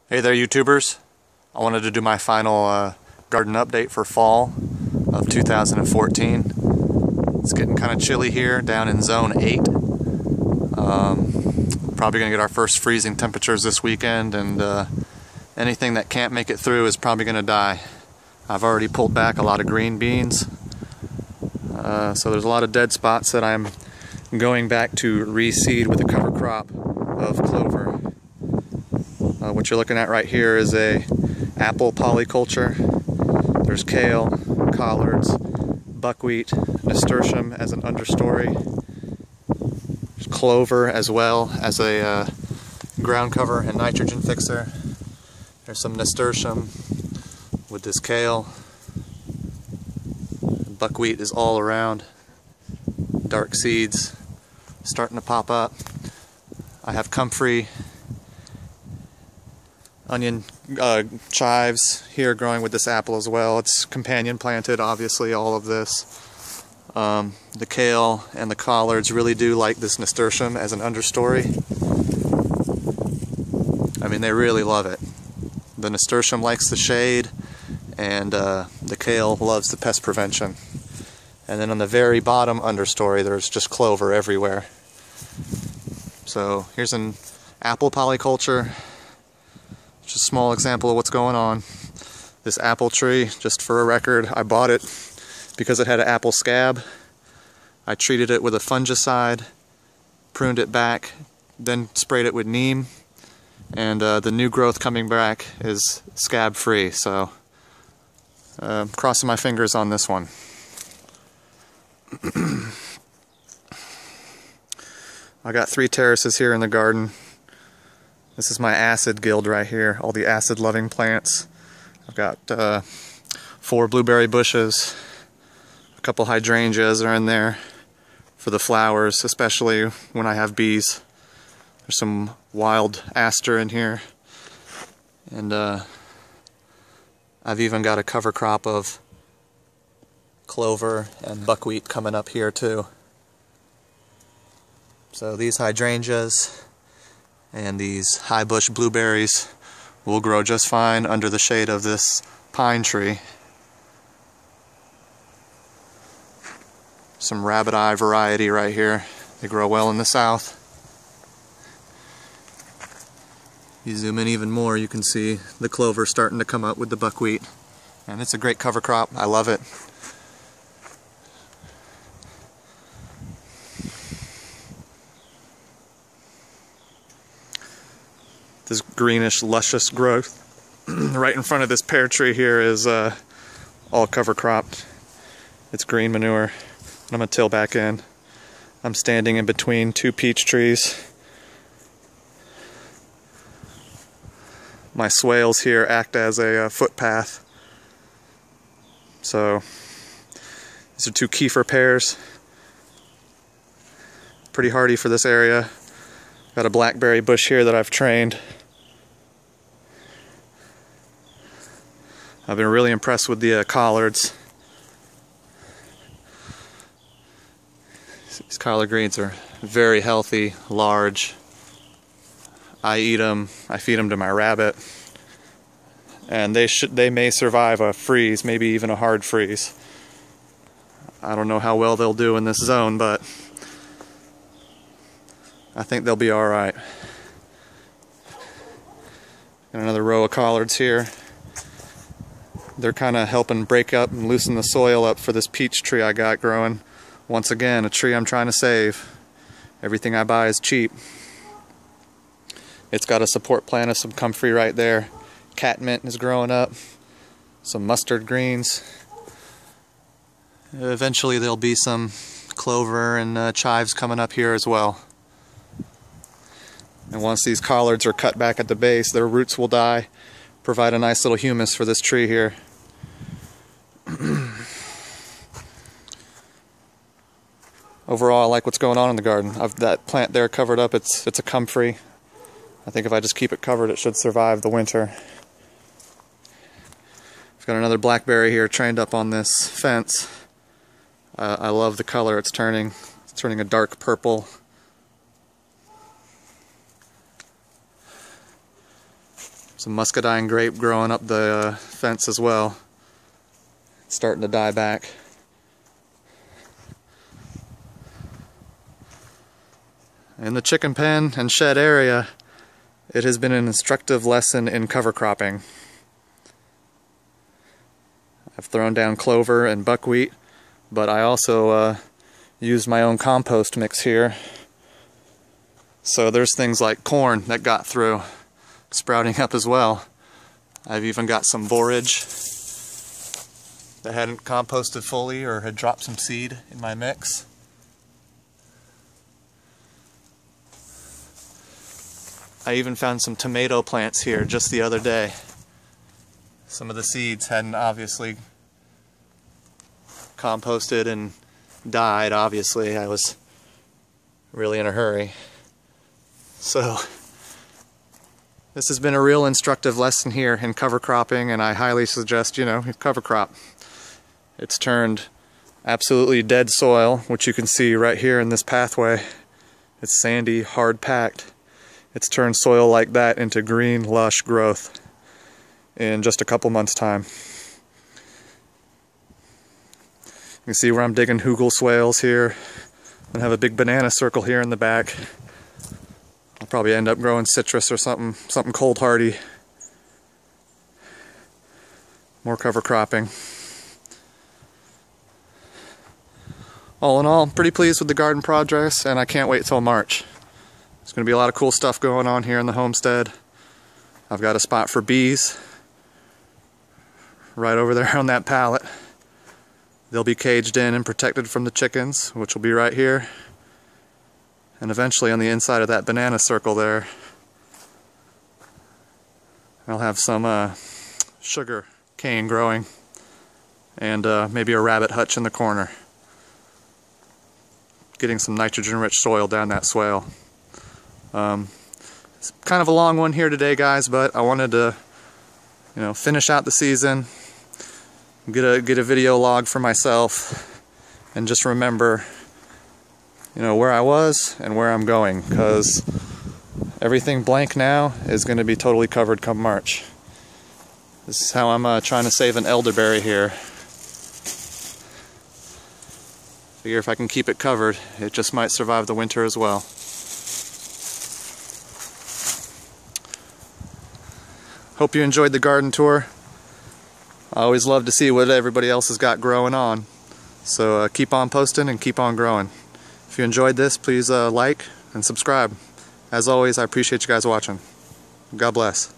Hey there, YouTubers. I wanted to do my final garden update for fall of 2014. It's getting kind of chilly here down in zone 8. Probably going to get our first freezing temperatures this weekend, and anything that can't make it through is probably going to die. I've already pulled back a lot of green beans, so there's a lot of dead spots that I'm going back to reseed with a cover crop of clover. What you're looking at right here is a apple polyculture. There's kale, collards, buckwheat, nasturtium as an understory. There's clover as well as a ground cover and nitrogen fixer. There's some nasturtium with this kale. Buckwheat is all around. Dark seeds starting to pop up. I have comfrey, onion, chives here growing with this apple as well. It's companion planted, obviously, all of this. The kale and the collards really do like this nasturtium as an understory. I mean, they really love it. The nasturtium likes the shade, and the kale loves the pest prevention. And then on the very bottom understory, there's just clover everywhere. So here's an apple polyculture. Just a small example of what's going on. This apple tree, just for a record, I bought it because it had an apple scab. I treated it with a fungicide, pruned it back, then sprayed it with neem, and the new growth coming back is scab free, so crossing my fingers on this one. I got 3 terraces here in the garden. This is my acid guild right here, all the acid loving plants. I've got 4 blueberry bushes, a couple hydrangeas are in there for the flowers, especially when I have bees. There's some wild aster in here, and I've even got a cover crop of clover and buckwheat coming up here too. So these hydrangeas and these high bush blueberries will grow just fine under the shade of this pine tree. Some rabbit eye variety right here. They grow well in the south. You zoom in even more, you can see the clover starting to come up with the buckwheat. And it's a great cover crop. I love it. This greenish, luscious growth right in front of this pear tree here is all cover cropped. It's green manure. I'm going to till back in. I'm standing in between 2 peach trees. My swales here act as a footpath. So these are 2 kefir pears. Pretty hardy for this area. Got a blackberry bush here that I've trained. I've been really impressed with the collards. These collard greens are very healthy, large. I eat them, I feed them to my rabbit, and they may survive a freeze, maybe even a hard freeze. I don't know how well they'll do in this zone, but I think they'll be alright. Got another row of collards here. They're kind of helping break up and loosen the soil up for this peach tree I got growing. Once again, a tree I'm trying to save. Everything I buy is cheap. It's got a support plant of some comfrey right there. Catmint is growing up. Some mustard greens. Eventually there'll be some clover and chives coming up here as well. And once these collards are cut back at the base, their roots will die. Provide a nice little humus for this tree here. Overall, I like what's going on in the garden. That plant there covered up, it's a comfrey. I think if I just keep it covered, it should survive the winter. I've got another blackberry here trained up on this fence. I love the color it's turning. It's turning a dark purple. Some muscadine grape growing up the fence as well. It's starting to die back. In the chicken pen and shed area, it has been an instructive lesson in cover cropping. I've thrown down clover and buckwheat, but I also used my own compost mix here. So there's things like corn that got through, sprouting up as well. I've even got some borage that hadn't composted fully or had dropped some seed in my mix. I even found some tomato plants here just the other day. Some of the seeds hadn't obviously composted and died, obviously. I was really in a hurry. So this has been a real instructive lesson here in cover cropping, and I highly suggest, cover crop. It's turned absolutely dead soil, which you can see right here in this pathway. It's sandy, hard packed. It's turned soil like that into green, lush growth in just a couple months' time. You can see where I'm digging hugel swales here. I'm gonna have a big banana circle here in the back. I'll probably end up growing citrus or something cold hardy. More cover cropping. All in all, I'm pretty pleased with the garden progress, and I can't wait till March. There's going to be a lot of cool stuff going on here in the homestead. I've got a spot for bees right over there on that pallet. They'll be caged in and protected from the chickens, which will be right here. And eventually on the inside of that banana circle there, I'll have some sugar cane growing and maybe a rabbit hutch in the corner. Getting some nitrogen-rich soil down that swale. It's kind of a long one here today, guys, but I wanted to, finish out the season, get a video log for myself, and just remember, where I was and where I'm going, because everything blank now is going to be totally covered come March. This is how I'm trying to save an elderberry here. Figure if I can keep it covered, it just might survive the winter as well. Hope you enjoyed the garden tour. I always love to see what everybody else has got growing on. So keep on posting and keep on growing. If you enjoyed this, please like and subscribe. As always, I appreciate you guys watching. God bless.